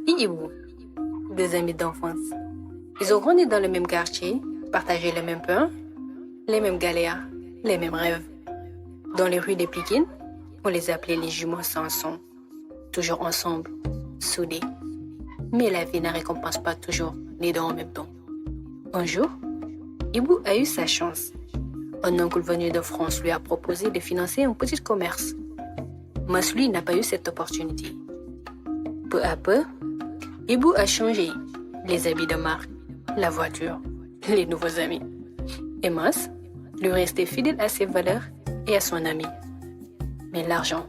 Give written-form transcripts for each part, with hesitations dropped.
et Ibu, deux amis d'enfance. Ils ont grandi dans le même quartier, partagé le même pain, les mêmes galères, les mêmes rêves. Dans les rues des Pikine, on les appelait les jumeaux Samson. Toujours ensemble, soudés. Mais la vie ne récompense pas toujours les deux en même temps. Un jour, Ibu a eu sa chance. Un oncle venu de France lui a proposé de financer un petit commerce. Mas lui n'a pas eu cette opportunité. Peu à peu, Ibu a changé les habits de marque, la voiture, les nouveaux amis. Et Mas lui restait fidèle à ses valeurs et à son ami. Mais l'argent,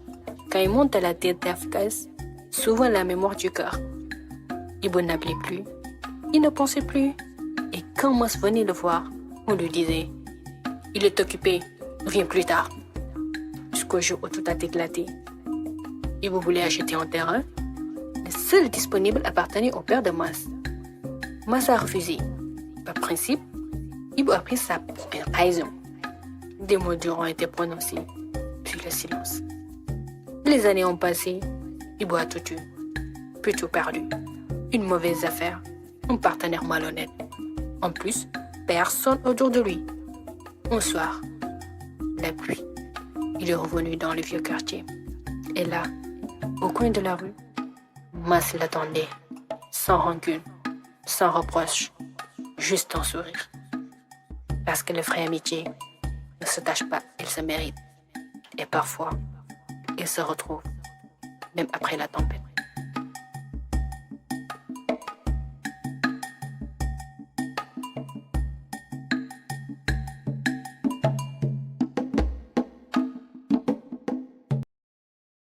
quand il monte à la tête d'Afkas, souvent la mémoire du cœur. Ibu n'appelait plus, il ne pensait plus. Et quand Mas venait le voir, on lui disait « Il est occupé, viens plus tard ». Jusqu'au jour où tout a éclaté. Ibu voulait acheter un terrain. Le seul disponible appartenait au père de Mas. Mas a refusé. Par principe, Ibu a pris sa première trahison. Des mots durs ont été prononcés, puis le silence. Les années ont passé, Ibu a tout eu, puis tout perdu. Une mauvaise affaire, un partenaire malhonnête. En plus, personne autour de lui. Un soir, la pluie. Il est revenu dans le vieux quartier. Et là, au coin de la rue, Mas l'attendait, sans rancune, sans reproche, juste un sourire. Parce que les vraies amitiés ne se tâchent pas, elles se méritent. Et parfois, elles se retrouvent, même après la tempête.